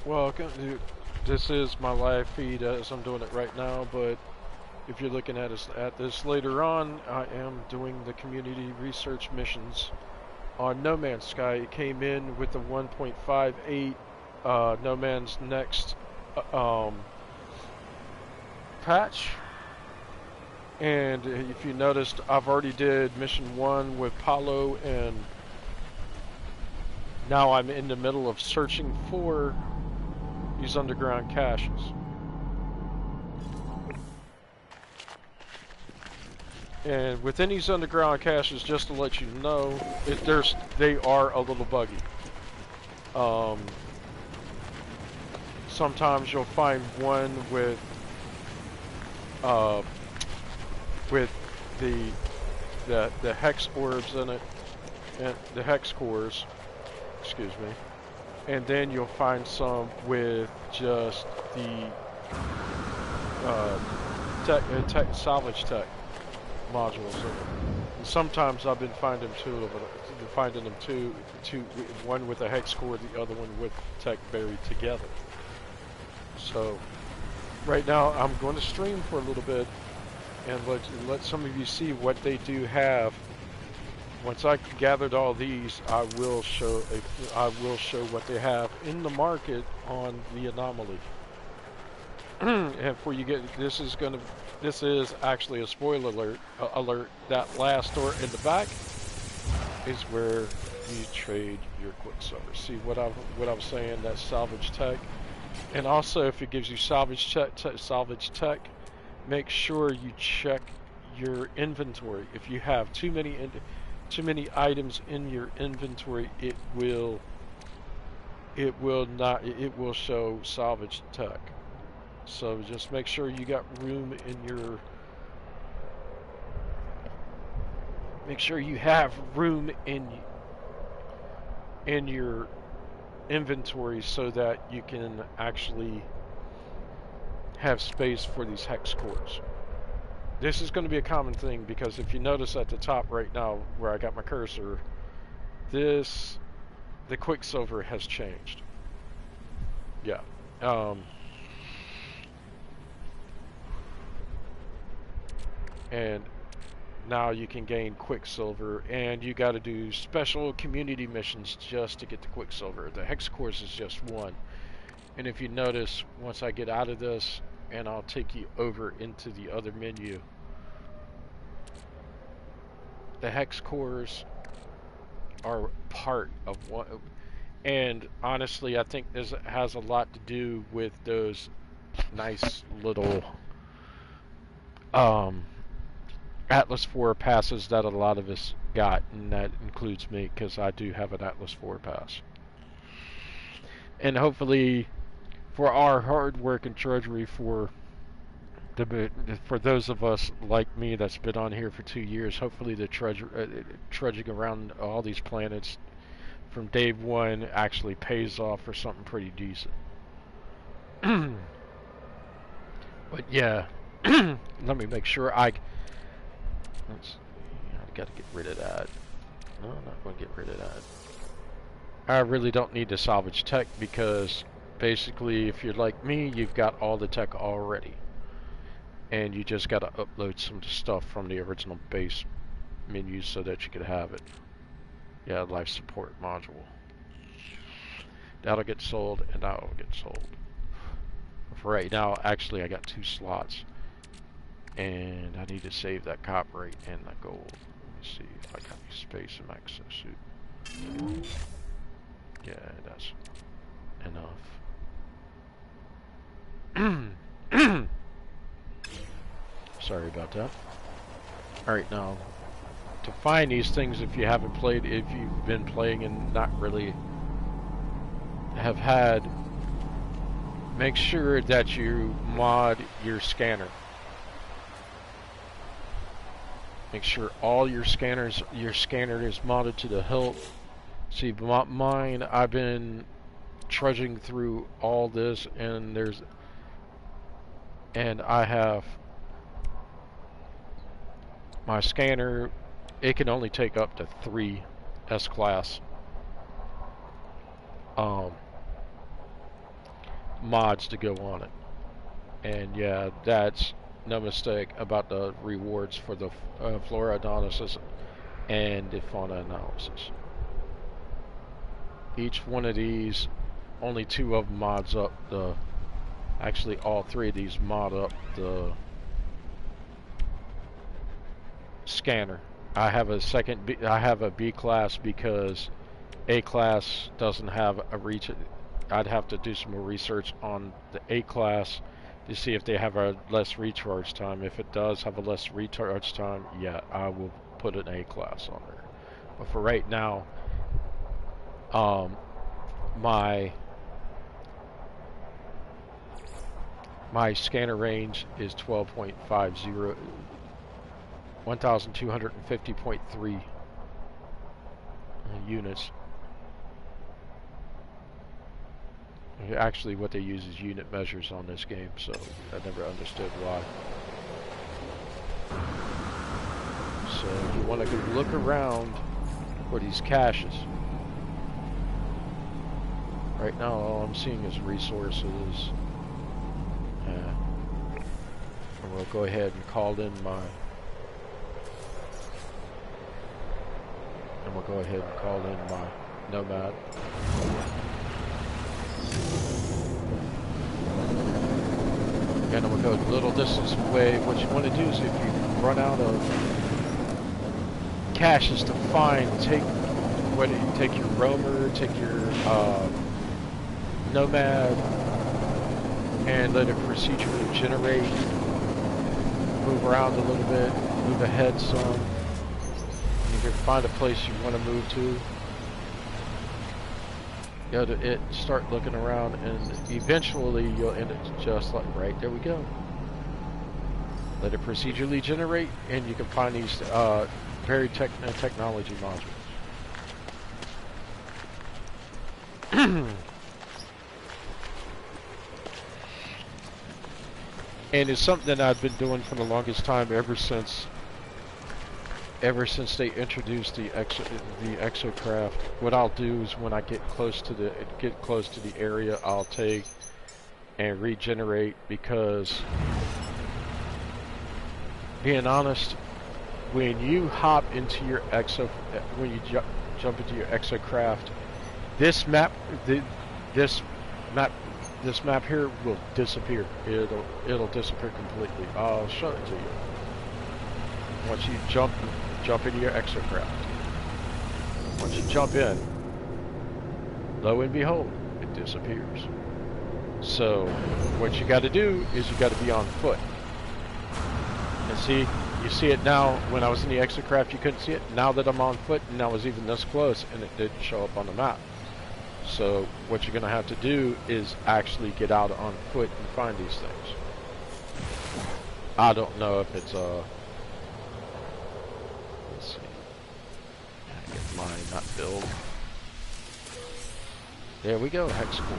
Well, this is my live feed as I'm doing it right now, but if you're looking at this later on, I am doing the community research missions on No Man's Sky. It came in with the 1.58 No Man's Next patch. And if you noticed, I've already did mission 1 with Paulo, and now I'm in the middle of searching for these underground caches. And within these underground caches, just to let you know, they are a little buggy. Sometimes you'll find one with the hex orbs in it, and the hex cores, excuse me. And then you'll find some with just the salvage tech modules in it. And sometimes I've been finding them two, one with a hex core, the other one with tech buried together. So right now I'm going to stream for a little bit and let some of you see what they do have. Once I gathered all these, I will show what they have in the market on the anomaly. And before you get, this is actually a spoiler alert. That last door in the back is where you trade your Quicksilver. See what I was saying? That's salvage tech, and also if it gives you salvage tech, make sure you check your inventory. If you have too many items in your inventory, it will show salvage tech. So just make sure you got room in your, make sure you have room in your inventory so that you can actually have space for these hex cores. This is going to be a common thing because if you notice at the top right now where I got my cursor, the Quicksilver has changed. Yeah. And now you can gain Quicksilver, and you got to do special community missions just to get the Quicksilver. The hex cores is just one. And if you notice, once I get out of this, and I'll take you over into the other menu, the hex cores are part of one. And honestly, I think this has a lot to do with those nice little Atlas 4 passes that a lot of us got, and that includes me because I do have an Atlas 4 pass. And hopefully, for our hard work and drudgery, for those of us like me that's been on here for 2 years, hopefully the trudging around all these planets from day one actually pays off for something pretty decent. But yeah, let me make sure I gotta get rid of that. No, I'm not going to get rid of that. I really don't need to salvage tech because basically if you're like me, you've got all the tech already. And you just got to upload some stuff from the original base menu so that you could have it. Yeah, life support module. That'll get sold and that'll get sold. For right now, actually I got 2 slots. And I need to save that copperite and the gold. Let me see if I got any space in my exosuit. Yeah, that's enough. Sorry about that. Alright, now, to find these things, if you've been playing and not really have had, make sure that you mod your scanner. Make sure all your scanner is modded to the hilt. See, mine, I've been trudging through all this, and I have my scanner. It can only take up to 3 S-class mods to go on it. And yeah, that's no mistake about the rewards for the flora analysis and the fauna analysis. Each one of these, only 2 of them mods up the, actually all 3 of these mod up the scanner. I have a I have a B class because A class doesn't have a reach. I'd have to do some more research on the A class to see if they have a less recharge time. If it does have a less recharge time, yeah, I will put an A class on there. But for right now, my scanner range is 12.50, 1,250.3 units. Actually, what they use is unit measures on this game, so I never understood why. So you want to go look around for these caches. Right now, all I'm seeing is resources. And we'll go ahead and call in my. And we'll go ahead and call in my Nomad. And then we'll go a little distance away. What you want to do is, if you run out of caches to find, take your roamer, take your Nomad, and let it procedurally generate. Move around a little bit, move ahead some. And you can find a place you want to move to. Go to it, start looking around, and eventually you'll end it just like right there we go. Let it procedurally generate, and you can find these varied technology modules. And it's something that I've been doing for the longest time, ever since they introduced the exocraft. What I'll do is, when I get close to the area, I'll take and regenerate, because being honest, when you hop into your jump into your exocraft, this map here will disappear. It'll disappear completely. I'll show it to you. Once you jump into your exocraft. Once you jump in, lo and behold, it disappears. So what you got to do is, you got to be on foot. And see, you see it now. When I was in the exocraft, you couldn't see it. Now that I'm on foot, and I was even this close, and it didn't show up on the map. So what you're going to have to do is actually get out on foot and find these things. I don't know if it's let's see. Get mine, not build. There we go, hex core.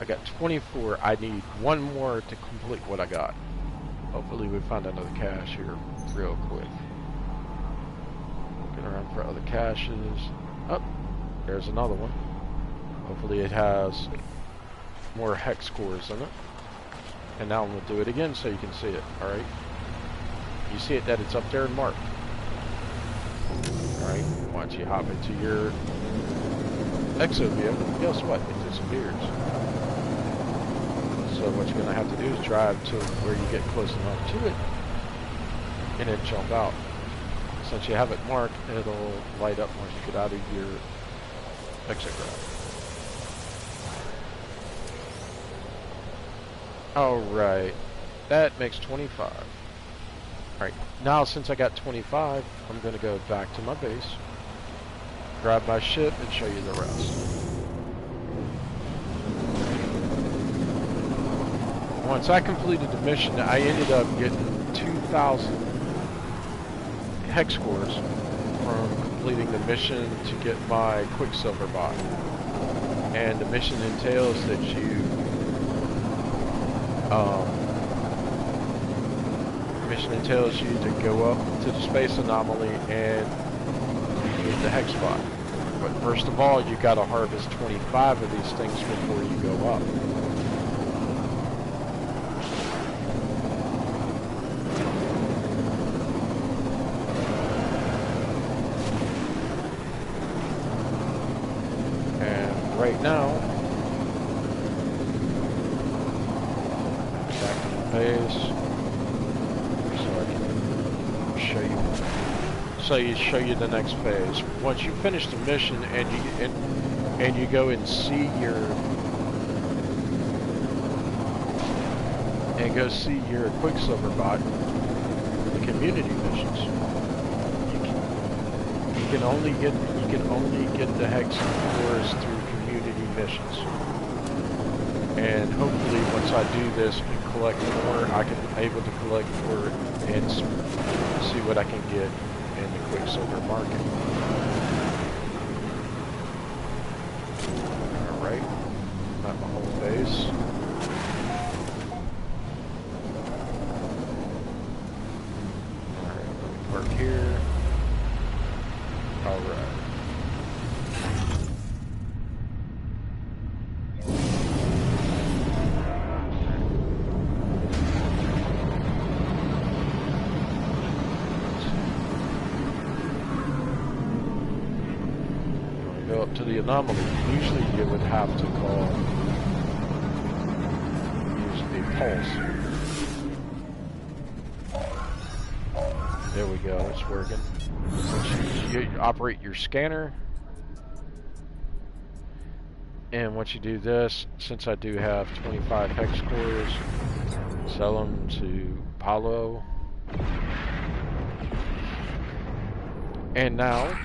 I got 24. I need 1 more to complete what I got. Hopefully we find another cache here real quick. Looking around for other caches. Oh, there's another one. Hopefully it has more hex cores in it. And now I'm going to do it again so you can see it. Alright. You see it, that it's up there and marked. Alright. Once you hop into your exo vehicle, guess what? It disappears. So what you're going to have to do is drive to where you get close enough to it, and then jump out. Since you have it marked, it'll light up once you get out of your exocraft. Alright, that makes 25. Alright, now since I got 25, I'm going to go back to my base, grab my ship, and show you the rest. Once I completed the mission, I ended up getting 2,000 hex cores from completing the mission to get my Quicksilver bot. And the mission entails that you to go up to the space anomaly and get the hex bot. But first of all, you got to harvest 25 of these things before you go up. right now, back to the base, so I can show you. So you show you the next phase. Once you finish the mission and you go and see your Quicksilver bot, the community missions. You can only get the hex cores through community missions. And hopefully once I do this and collect more, I can able to collect more and see what I can get in the Quicksilver market. Alright, not my whole base. Alright, work here. Alright. Go up to the anomaly. Usually you would have to use the pulse. There we go, it's working. You operate your scanner, and once you do this, since I do have 25 hex cores, sell them to Paulo. And now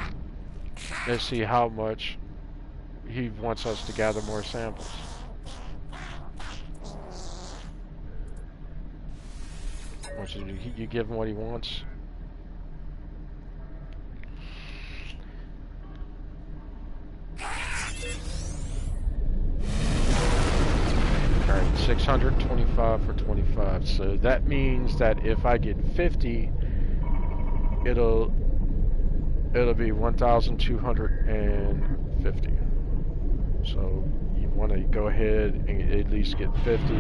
let's see how much he wants us to gather more samples. Once you give him what he wants. Alright, 625 for 25. So that means that if I get 50, it'll be 1,250. So you want to go ahead and at least get 50.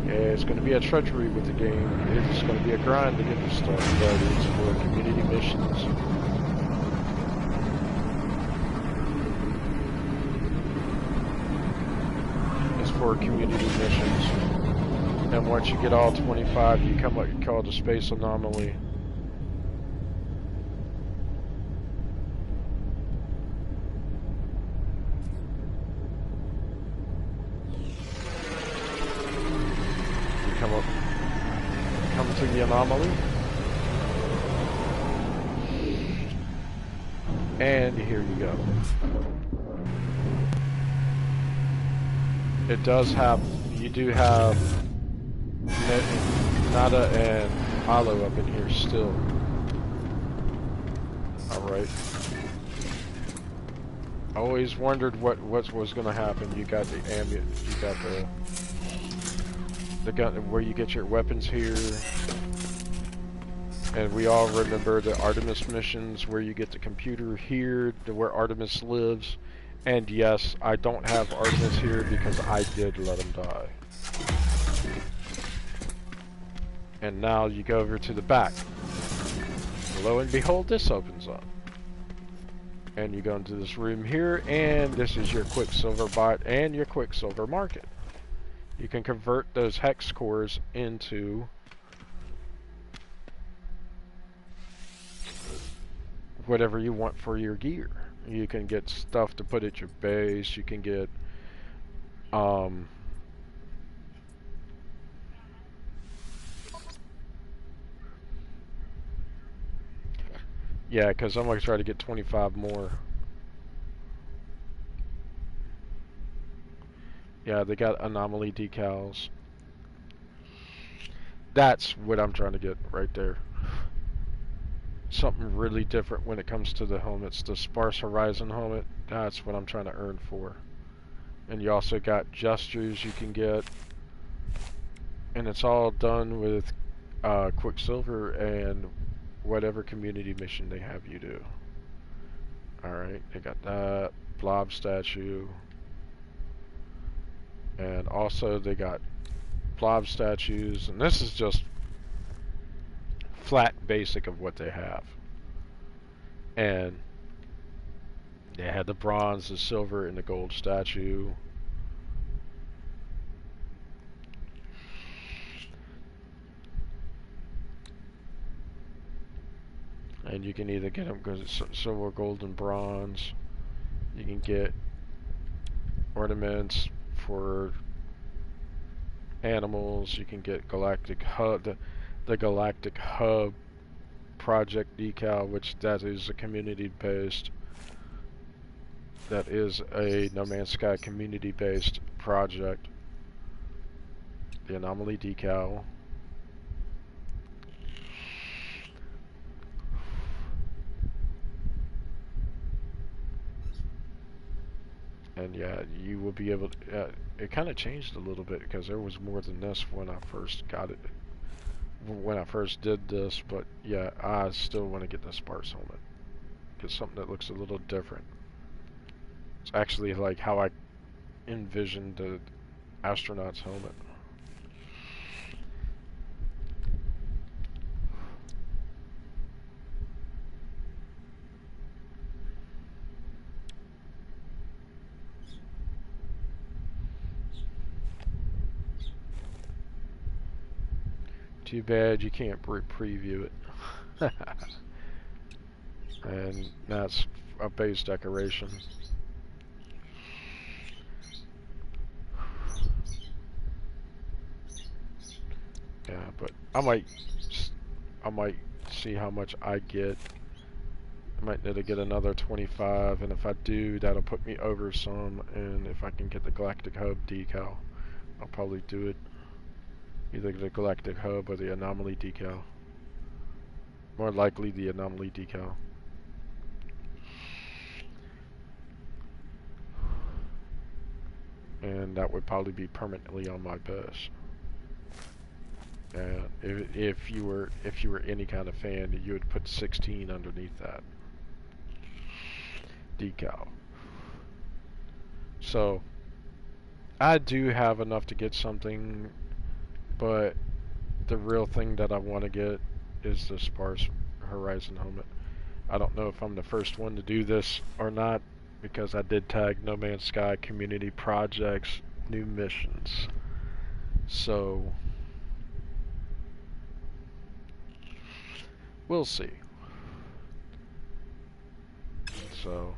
Yeah, it's going to be a treachery with the game. It's going to be a grind to get this stuff, but it's for community missions. It's for community missions. And once you get all 25, you come what you call the space anomaly. Come to the anomaly, and here you go. It does have, you do have Nada and Alo up in here still. Alright. I always wondered what was going to happen. You got the ambient, you got the gun where you get your weapons here, and we all remember the Artemis missions where you get the computer here, where Artemis lives. And yes, I don't have Artemis here because I did let him die. And now you go over to the back. Lo and behold, this opens up. And you go into this room here, and this is your Quicksilver bot and your Quicksilver market. You can convert those hex cores into whatever you want for your gear. You can get stuff to put at your base. You can get yeah, because I'm going to try to get 25 more. Yeah, they got anomaly decals. That's what I'm trying to get right there. Something really different when it comes to the helmets. The Sparse Horizon helmet, that's what I'm trying to earn for. And you also got gestures you can get. And it's all done with Quicksilver and whatever community mission they have you do. Alright, they got that. Blob statue. And also they got blob statues, and this is just flat basic of what they have. And They had the bronze, the silver, and the gold statue. And you can either get them because it's silver, gold, and bronze. You can get ornaments for animals. You can get Galactic Hub, the Galactic Hub project decal, which that is a community-based. That is a No Man's Sky community-based project. The anomaly decal. And yeah, you will be able to, it kind of changed a little bit because there was more than this when I first got it, when I first did this, but yeah, I still want to get the Sparse helmet. Get something that looks a little different. It's actually like how I envisioned the astronaut's helmet. Too bad you can't preview it. And that's a base decoration. Yeah, but I might see how much I get. I might need to get another 25, and if I do, that'll put me over some, and if I can get the Galactic Hub decal, I'll probably do it. Either the Galactic Hub or the Anomaly decal. More likely the Anomaly decal. And that would probably be permanently on my base. And if you were any kind of fan, you would put 16 underneath that decal. So I do have enough to get something, but the real thing that I want to get is the Sparse Horizon helmet. I don't know if I'm the first one to do this or not, because I did tag No Man's Sky community projects, new missions. So we'll see. So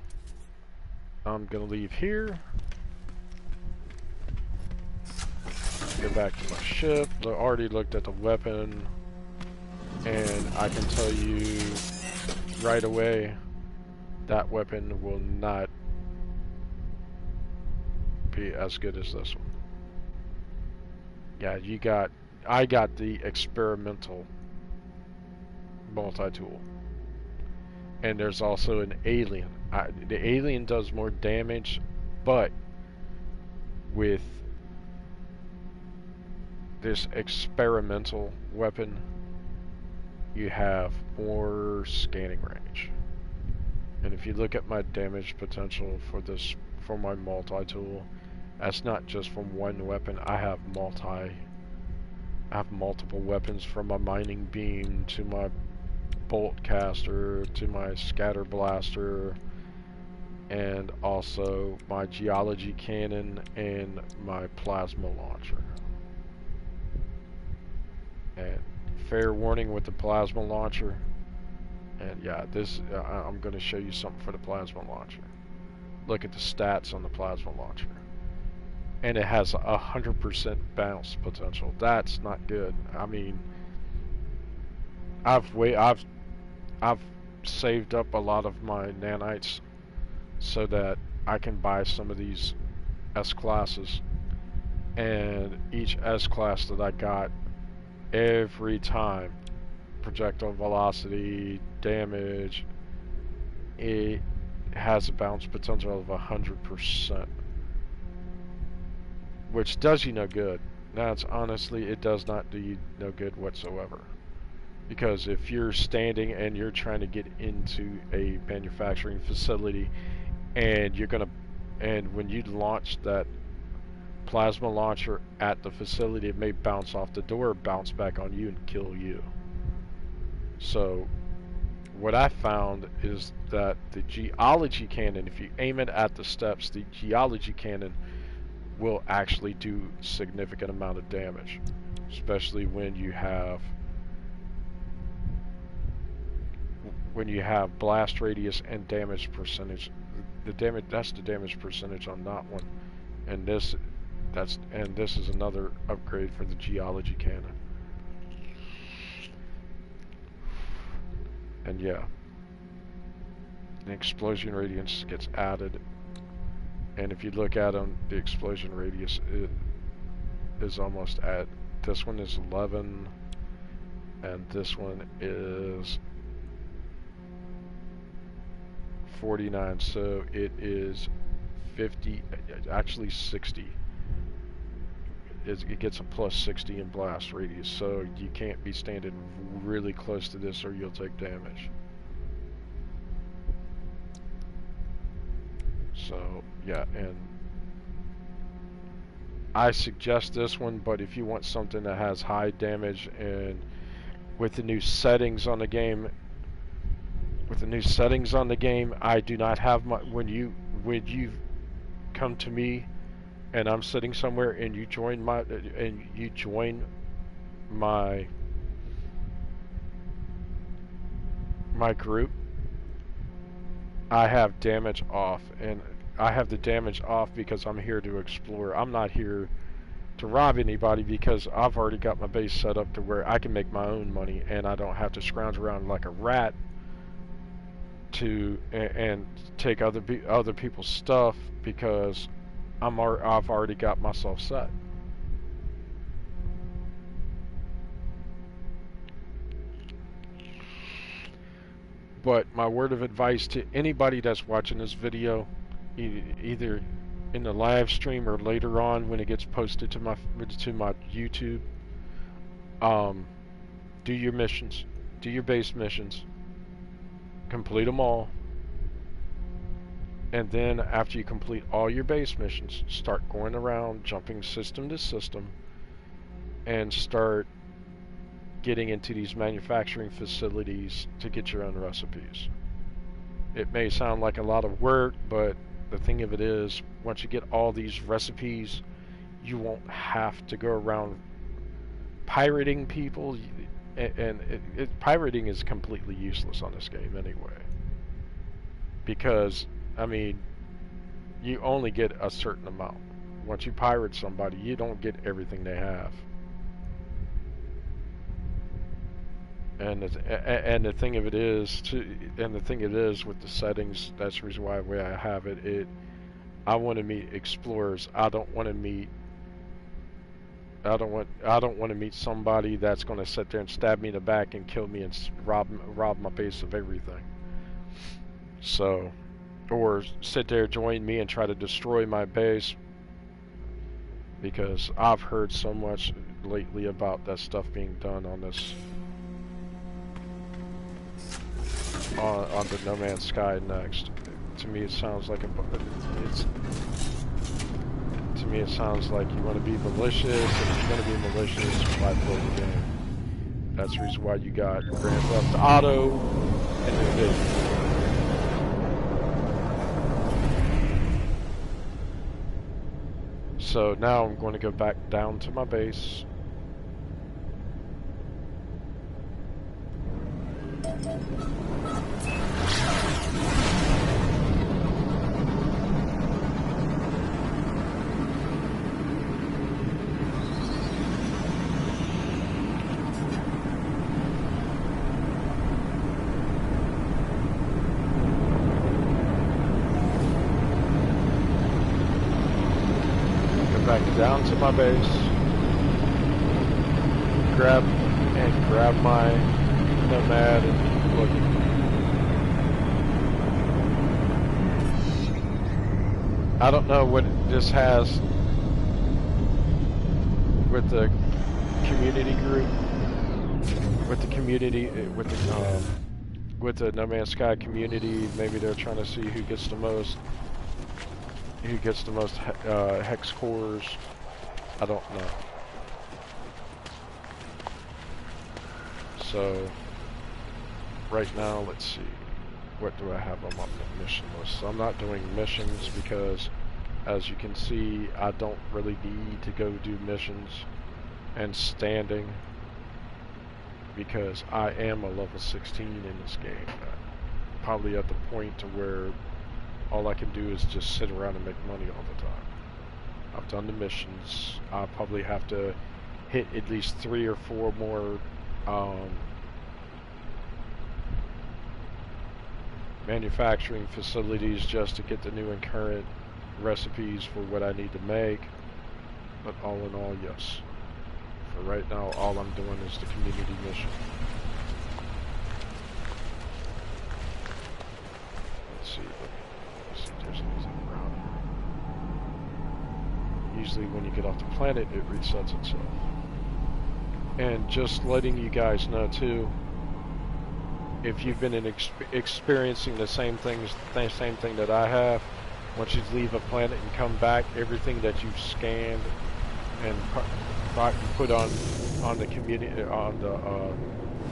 I'm gonna leave here. Go back to my ship. I already looked at the weapon, and I can tell you right away that weapon will not be as good as this one. Yeah, I got the experimental multi-tool. And there's also an alien. The alien does more damage, but with this experimental weapon, you have more scanning range. And if you look at my damage potential for my multi-tool, that's not just from one weapon. I have multiple weapons, from my mining beam to my bolt caster to my scatter blaster, and also my geology cannon and my plasma launcher. And fair warning with the plasma launcher, and yeah, this I'm going to show you something for the plasma launcher. Look at the stats on the plasma launcher, and it has 100% bounce potential. That's not good. I mean, I've saved up a lot of my nanites so that I can buy some of these S classes, and each S class that I got, every time, projectile velocity, damage, it has a bounce potential of 100%, which does you no good. Now, it's honestly, it does not do you no good whatsoever. Because if you're standing and you're trying to get into a manufacturing facility, and when you launch that plasma launcher at the facility, it may bounce off the door, bounce back on you, and kill you. So what I found is that the geology cannon, if you aim it at the steps, the geology cannon will actually do significant amount of damage, especially when you have blast radius and damage percentage. That's the damage percentage on that one, and this is another upgrade for the geology cannon. And yeah, the explosion radius gets added, and if you look at them, the explosion radius is almost at, this one is 11, and this one is 49, so it is 50, actually 60. It gets a plus 60 in blast radius, so you can't be standing really close to this or you'll take damage. So yeah, and I suggest this one, but if you want something that has high damage and with the new settings on the game, I do not have my, when you come to me and I'm sitting somewhere and you join my group, I have damage off, and I have the damage off because I'm here to explore. I'm not here to rob anybody because I've already got my base set up to where I can make my own money and I don't have to scrounge around like a rat to and take other people's stuff because I've already got myself set. But my word of advice to anybody that's watching this video, either in the live stream or later on when it gets posted to my YouTube, do your missions, do your base missions, complete them all. And then after you complete all your base missions, start going around, jumping system to system, and start getting into these manufacturing facilities to get your own recipes. It may sound like a lot of work, but the thing of it is, once you get all these recipes, you won't have to go around pirating people, and pirating is completely useless on this game anyway. Because I mean, you only get a certain amount. Once you pirate somebody, you don't get everything they have. And the thing of it is, with the settings, that's the reason why I have it. I want to meet explorers. I don't want to meet somebody that's going to sit there and stab me in the back and kill me and rob my base of everything. So, or sit there, join me, and try to destroy my base, because I've heard so much lately about that stuff being done on this on the No Man's Sky Next. To me, it sounds like it sounds like you want to be malicious, and if you're going to be malicious, why play the game? That's the reason why you got Grand Theft Auto and the So now I'm going to go back down to my base. Down to my base, grab my Nomad and look. I don't know what this has with the community group, with the No Man's Sky community. Maybe they're trying to see who gets the most hex cores. I don't know. So right now, let's see. What do I have on my mission list? So I'm not doing missions because, as you can see, I don't really need to go do missions and standing because I am a level 16 in this game. Probably at the point to where all I can do is just sit around and make money all the time. I've done the missions. I'll probably have to hit at least 3 or 4 more manufacturing facilities just to get the new and current recipes for what I need to make. But all in all, yes. For right now, all I'm doing is the community mission. Let's see if there's anything around here. Usually when you get off the planet, it resets itself. And just letting you guys know too, if you've been experiencing the same thing that I have, once you leave a planet and come back, everything that you've scanned and put on the community on the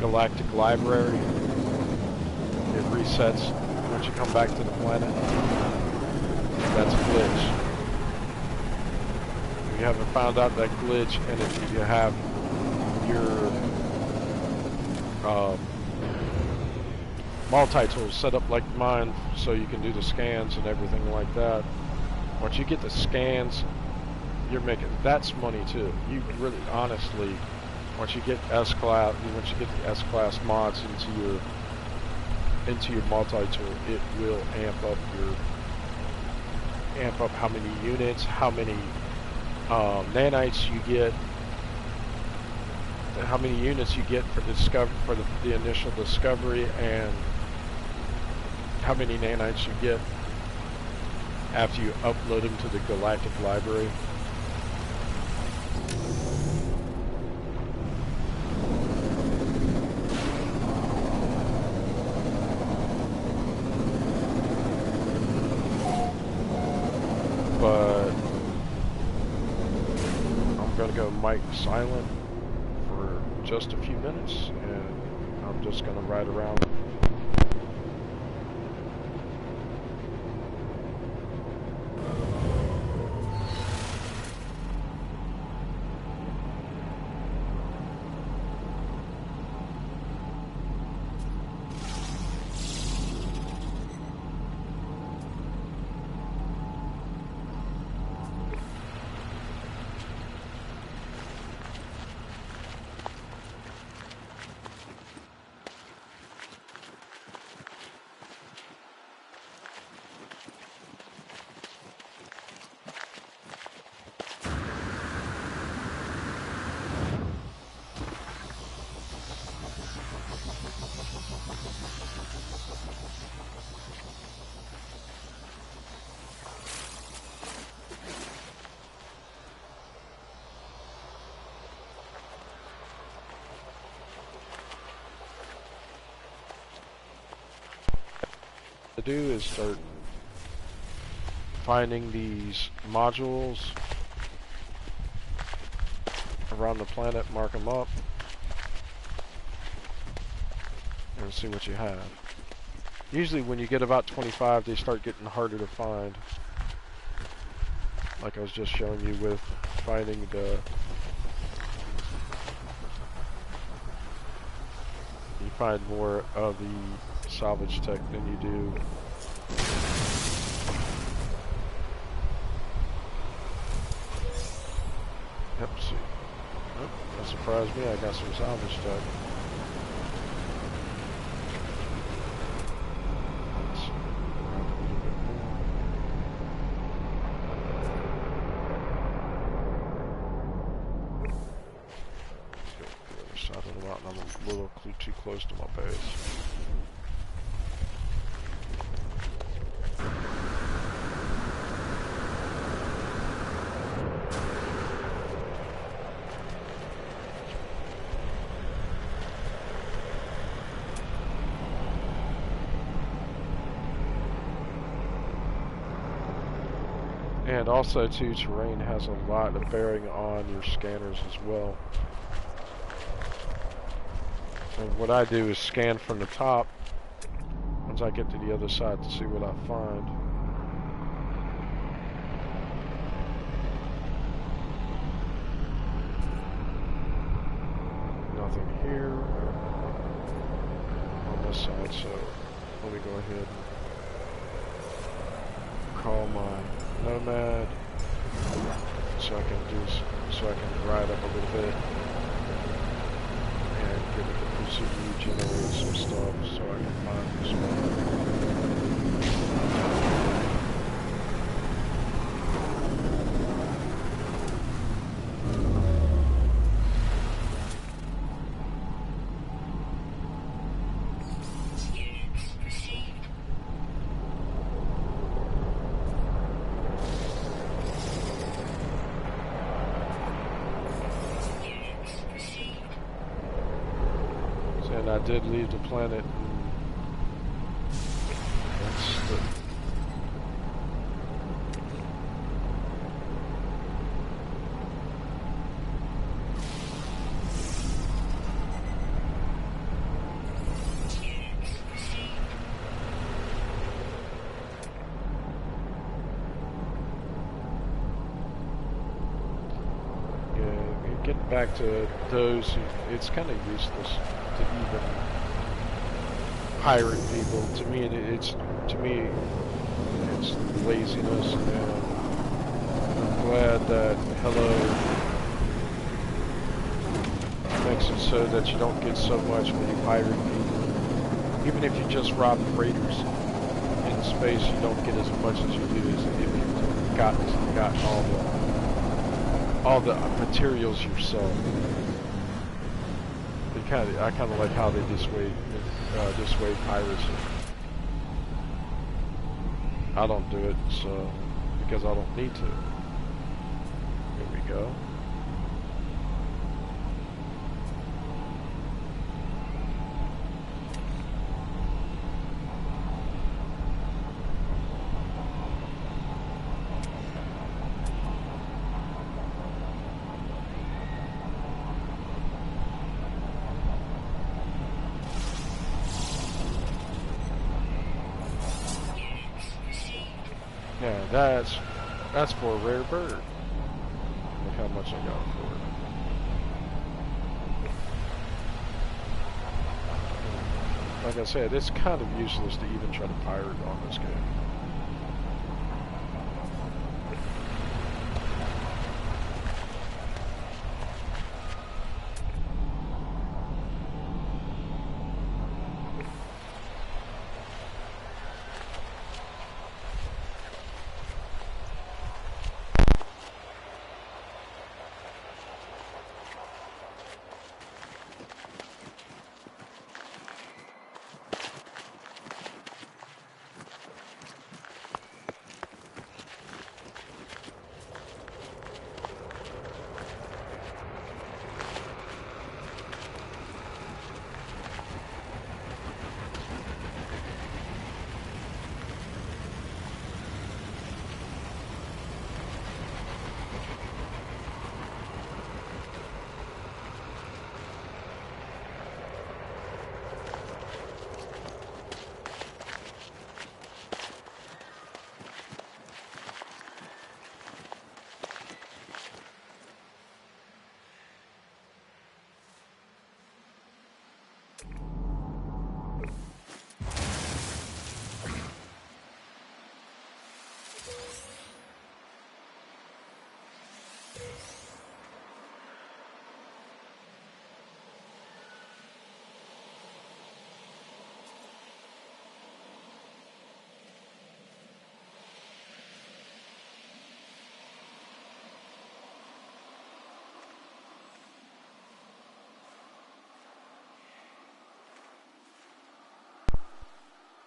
galactic library, it resets once you come back to the planet. That's a glitch. If you haven't found out that glitch, and if you have your multi-tools set up like mine so you can do the scans and everything like that, once you get the scans, you're making, that's money too. You really, honestly, once you get S-class, once you get the S-class mods into your multi-tool, it will amp up how many units, how many nanites you get, how many units you get for the initial discovery, and how many nanites you get after you upload them to the galactic library. But I'm gonna go mic silent for just a few minutes, and I'm just gonna ride around. To do is start finding these modules around the planet, mark them up, and see what you have. Usually when you get about 25, they start getting harder to find. Like I was just showing you with finding the... You find more of the salvage tech than you do see. Oh, that surprised me. I got some salvage tech. Let's see. Around a little bit more. Let's go to the other side of the mountain. I'm a little too close to my base. And also too, terrain has a lot of bearing on your scanners as well. And what I do is scan from the top once I get to the other side to see what I find. Nothing here on this side, so let me go ahead and call my Nomad so I can ride up a little bit and get it to procedurally generate some stuff so I can find this one. And I did leave the planet. That's the... Yeah, getting back to those, it's kind of useless to even pirate people. To me, it's laziness, and I'm glad that Hello makes it so that you don't get so much when you pirate people. Even if you just rob freighters in space, you don't get as much as you do as if you got all the materials yourself. I kind of like how they dissuade piracy. I don't do it, so because I don't need to. Here we go. Yeah, that's for a rare bird. Look how much I got for it. Like I said, it's kind of useless to even try to pirate on this game.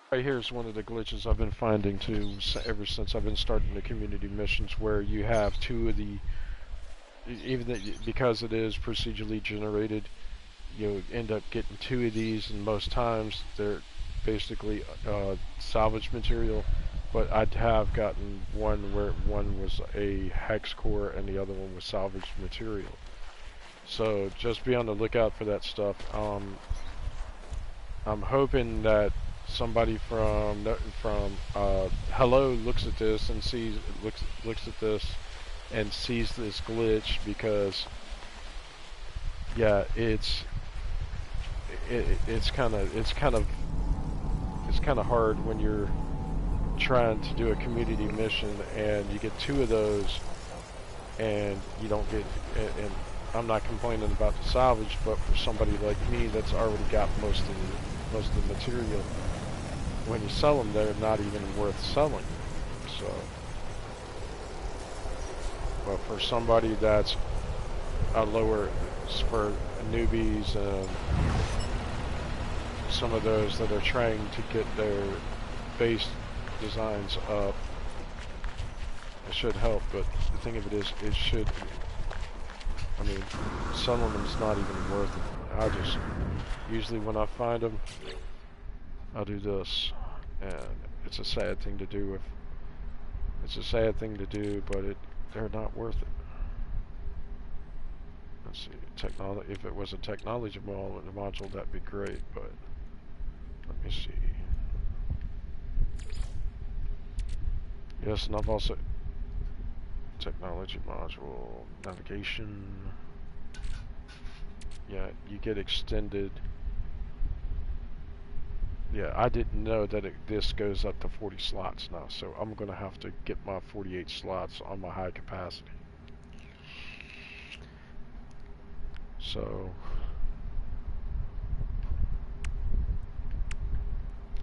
Right here is one of the glitches I've been finding too ever since I've been starting the community missions, where you have two of the, because it is procedurally generated, you end up getting two of these, and most times they're basically salvage material. But I'd have gotten one where one was a hex core and the other one was salvage material. So just be on the lookout for that stuff. I'm hoping that somebody from Hello looks at this and looks at this and sees this glitch, because yeah, it's kind of hard when you're trying to do a community mission and you get 2 of those and you don't get, and I'm not complaining about the salvage, but for somebody like me that's already got most of the material, when you sell them, they're not even worth selling. So, but for somebody that's a lower, for newbies and some of those that are trying to get their base designs up, it should help. But the thing of it is, it should, I mean, selling them is not even worth it. I just, usually when I find them, I'll do this, and it's a sad thing to do. It's a sad thing to do, but they're not worth it. Let's see, technology. If it was a technology module, that'd be great. But let me see. Yes, and I've also technology module, navigation. Yeah, you get extended. Yeah, I didn't know that this goes up to 40 slots now, so I'm going to have to get my 48 slots on my high capacity. So,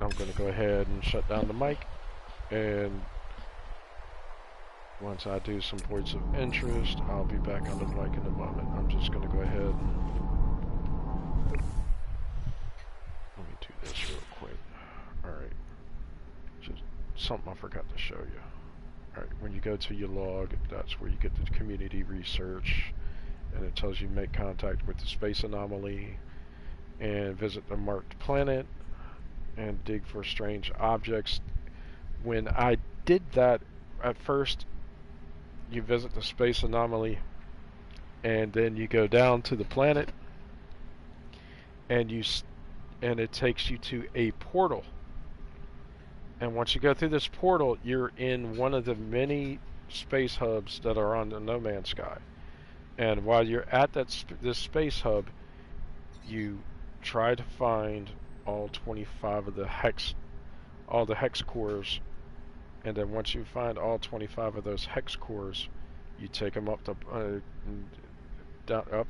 I'm going to go ahead and shut down the mic, and once I do some points of interest, I'll be back on the mic in a moment. I'm just going to go ahead and let me do this real quick. Alright, just something I forgot to show you. Alright, when you go to your log, that's where you get the community research, and it tells you make contact with the space anomaly, and visit the marked planet, and dig for strange objects. When I did that, at first, you visit the space anomaly, and then you go down to the planet, and it takes you to a portal. And once you go through this portal, you're in one of the many space hubs that are on the No Man's Sky. And while you're at this space hub, you try to find all 25 of the hex cores. And then once you find all 25 of those hex cores, you take them up to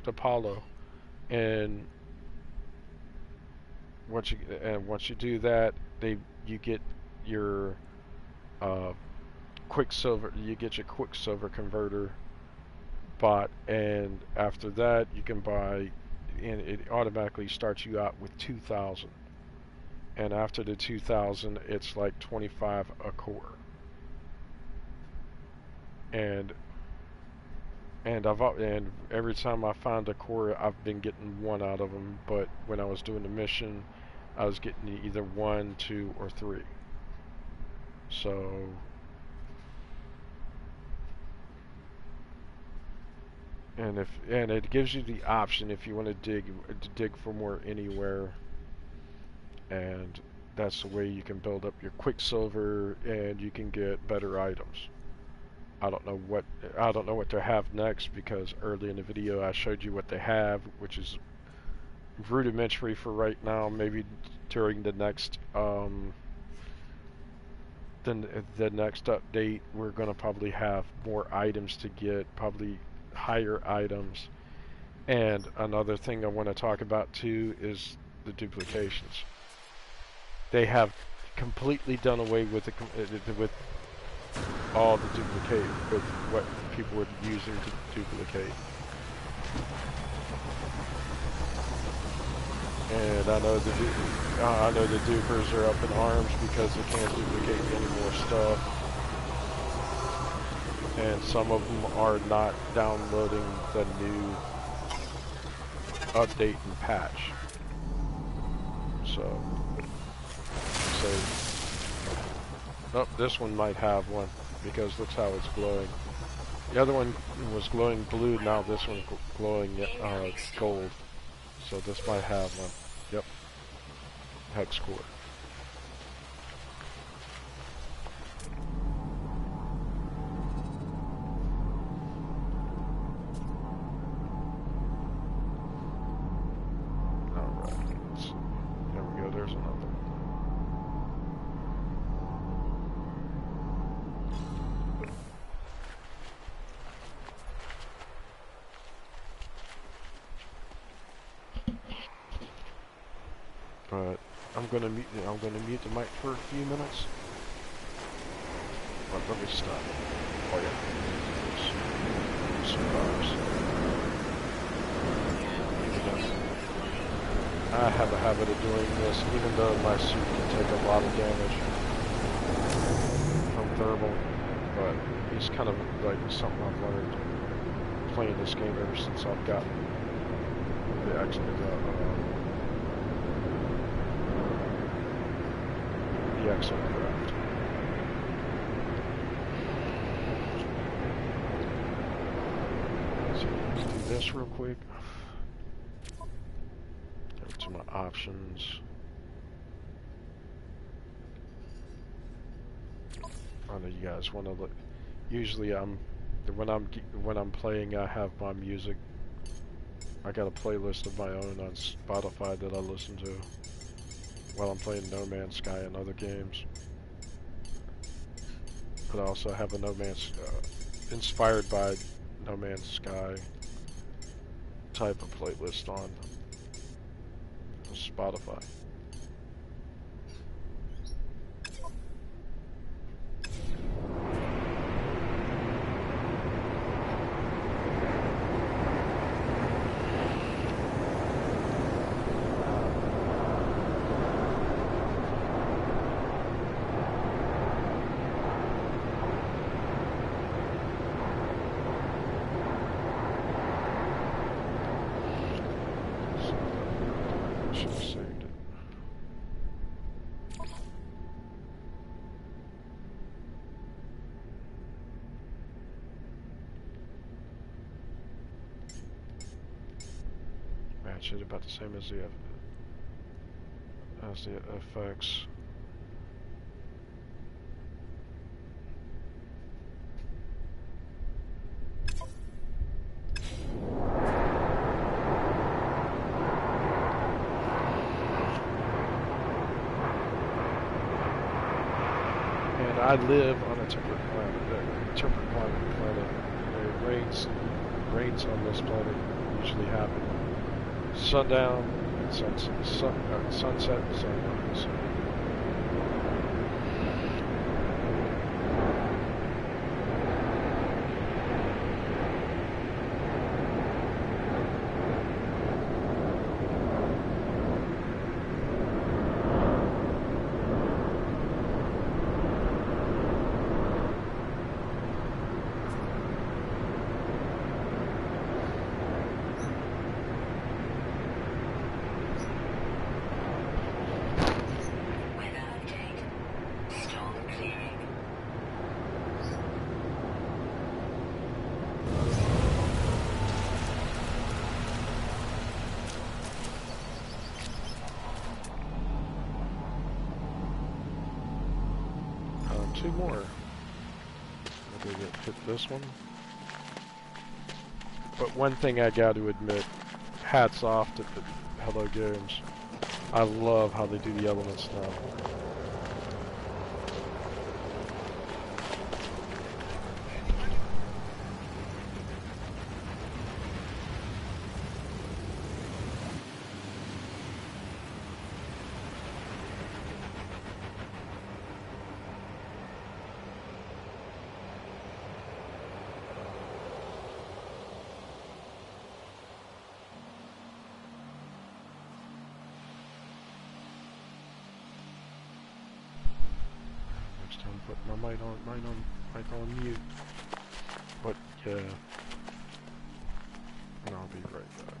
Apollo, and once you do that, you get your Quicksilver. You get your Quicksilver converter bot, and after that, you can buy, and it automatically starts you out with 2,000. And after the 2,000, it's like 25 a core. And every time I find a core, I've been getting 1 out of them. But when I was doing the mission, I was getting either 1, 2, or 3. So and it gives you the option if you want to dig for more anywhere, and that's the way you can build up your Quicksilver, and you can get better items. I don't know what they have next, because early in the video I showed you what they have, which is rudimentary for right now. Maybe during the next the next update, we're going to probably have more items to get, probably higher items. And another thing I want to talk about too is the duplications. They have completely done away with with all the duplicate, with what people were using to duplicate. And I know the dupers are up in arms because they can't duplicate any more stuff, and some of them are not downloading the new update and patch. So oh, this one might have one, because looks how it's glowing. The other one was glowing blue, now this one's glowing gold. So this might have one. Yep. hex core. But I'm gonna mute the mic for a few minutes. But let me stop. Oh yeah. Surprise. I have a habit of doing this, even though my suit can take a lot of damage from thermal. But it's kind of like something I've learned playing this game ever since I've gotten the Exocraft. So let's do this real quick. Go to my options. I know you guys want to look. Usually, when I'm playing, I have my music. I got a playlist of my own on Spotify that I listen to while I'm playing No Man's Sky and other games. But I also have a inspired by No Man's Sky type of playlist on Spotify. Match it about the same as the effects. And I live on a temperate climate planet. Rains on this planet usually happen sundown and sunset and sunrise. Two more. Maybe hit this one. But one thing I got to admit, hats off to the Hello Games. I love how they do the elements now. Put my mic on mute. But yeah, and I'll be right back.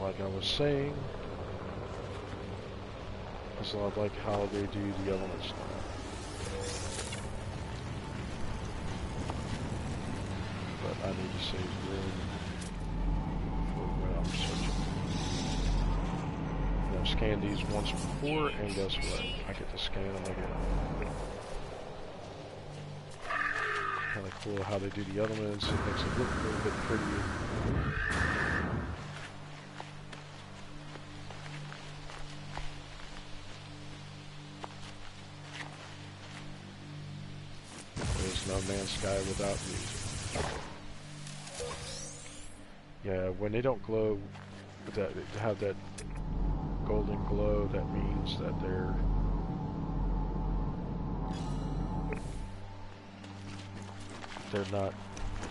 like I was saying, is I like how they do the elements now. But I need to save room for when I'm searching. And I've scanned these once before, and guess what? I get to scan them again. Kind of cool how they do the elements. It makes it look a little bit prettier. There's No Man's Sky without music. Yeah, when they don't glow, that have that golden glow, that means that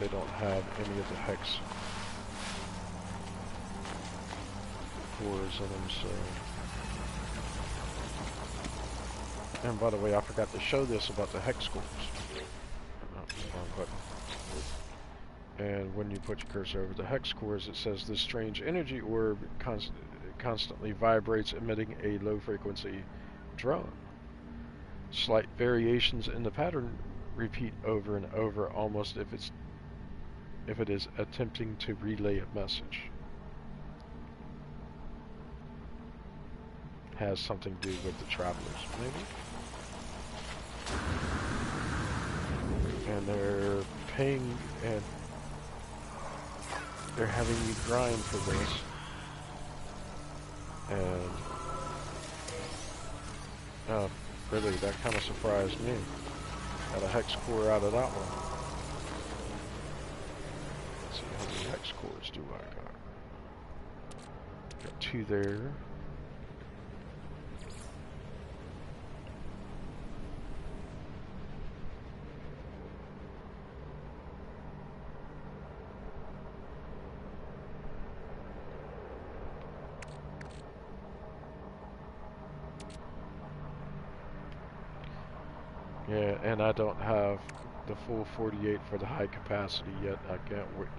they don't have any of the hex cores in them, so. And by the way, I forgot to show this about the hex cores. Wrong button. And when you put your cursor over the hex cores, it says this strange energy orb constantly vibrates, emitting a low frequency drone. Slight variations in the pattern repeat over and over, almost if it is attempting to relay a message. Has something to do with the travelers, maybe? And they're paying, and they're having you grind for this. And really, that kind of surprised me. Got a hex core out of that one. Let's see, how many hex cores do I got? Got 2 there. Yeah, and I don't have the full 48 for the high capacity yet. I can't wait.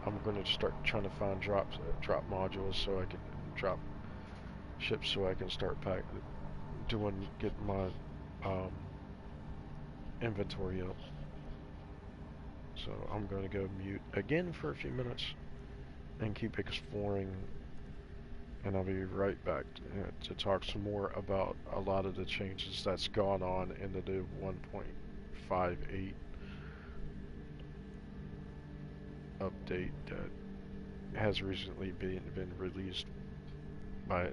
I'm going to start trying to find drop modules so I can drop ships so I can start get my inventory up. So I'm going to go mute again for a few minutes and keep exploring, and I'll be right back to talk some more about a lot of the changes that's gone on in the new 1.58 update that has recently been released by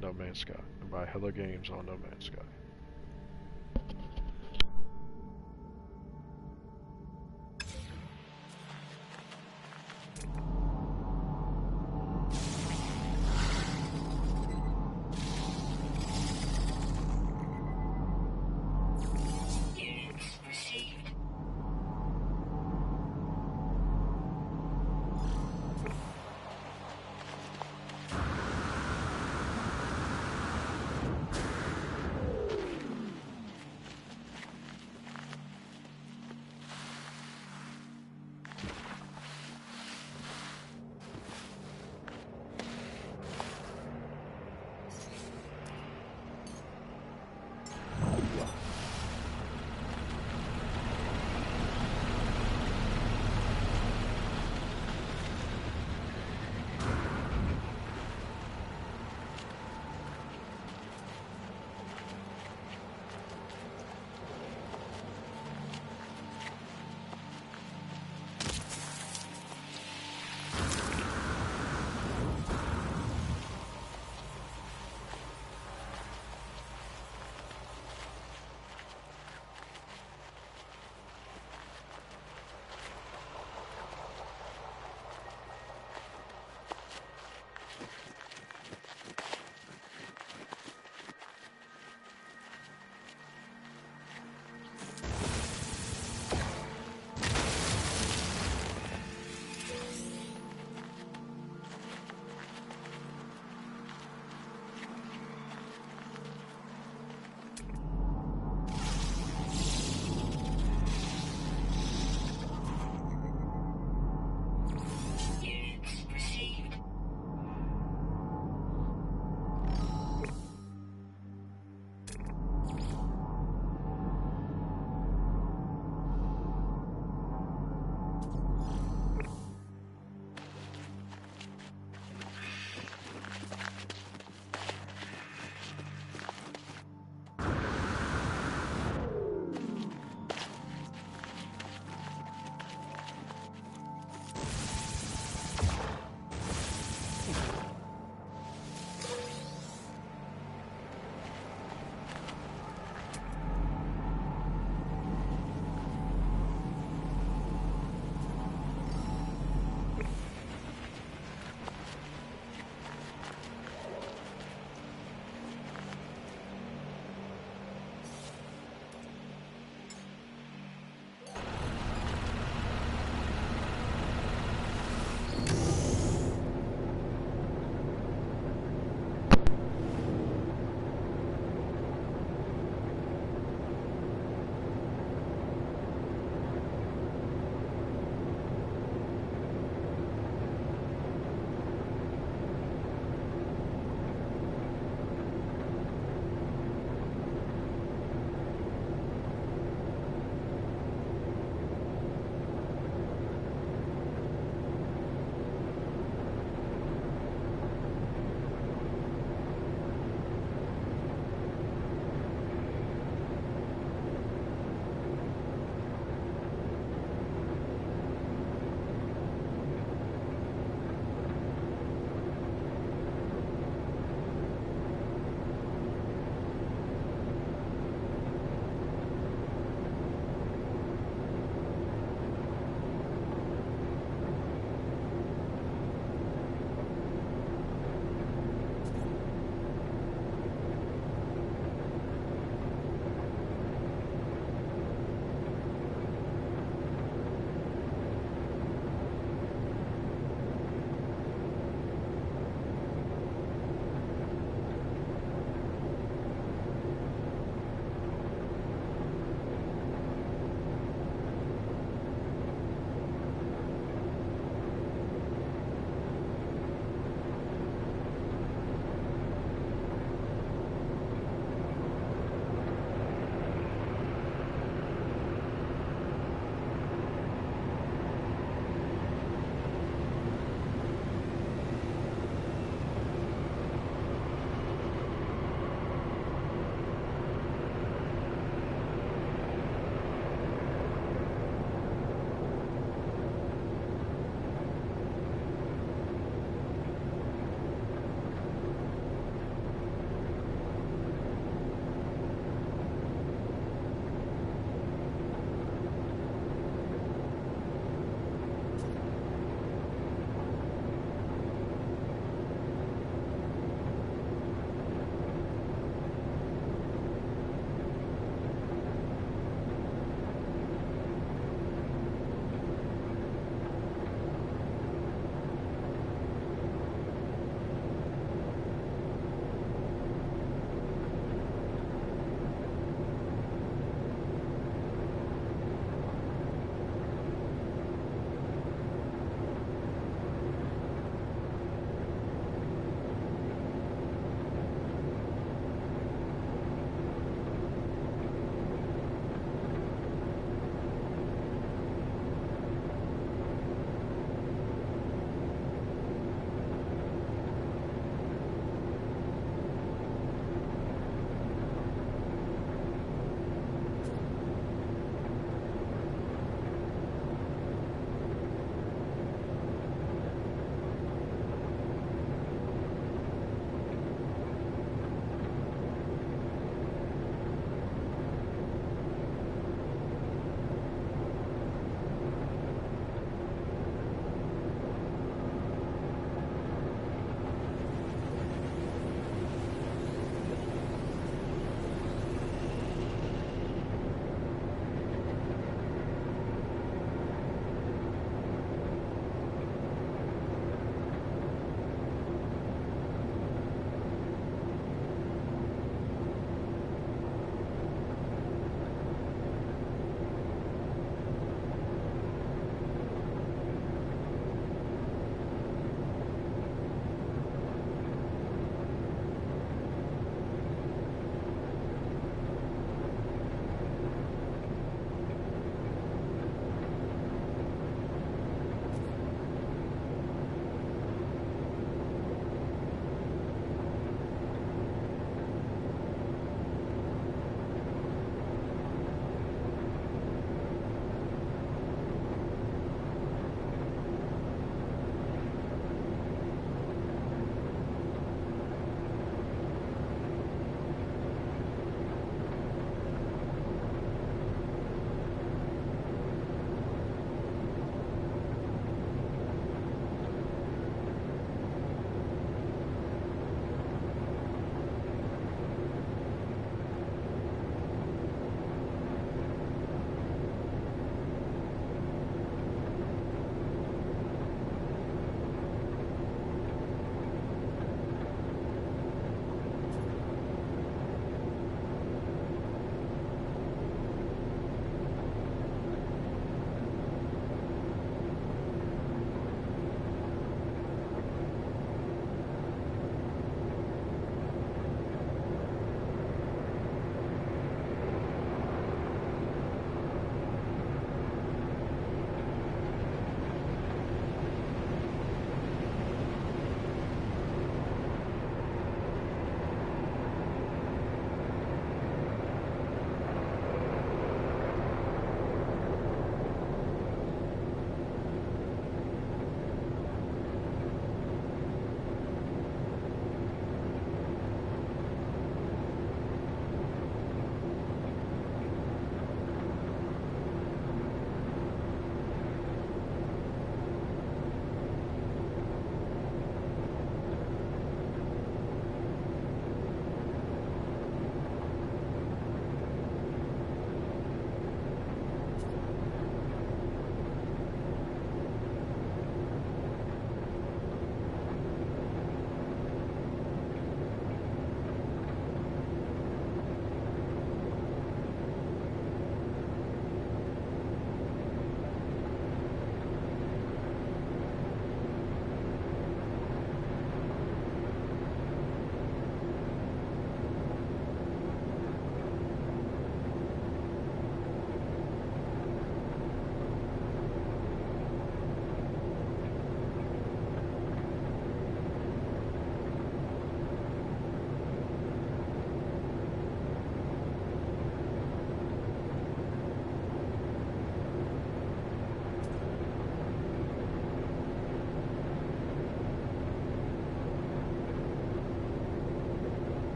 No Man's Sky, by Hello Games on No Man's Sky.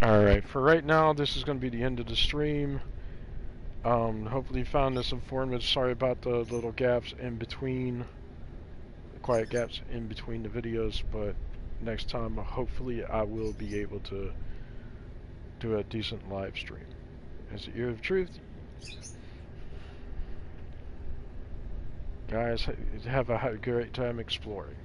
Alright, for right now, this is going to be the end of the stream. Hopefully you found this informative. Sorry about the little gaps in between, the quiet gaps in between the videos, but next time, hopefully I will be able to do a decent live stream. As the Ear of Truth, guys, have a great time exploring.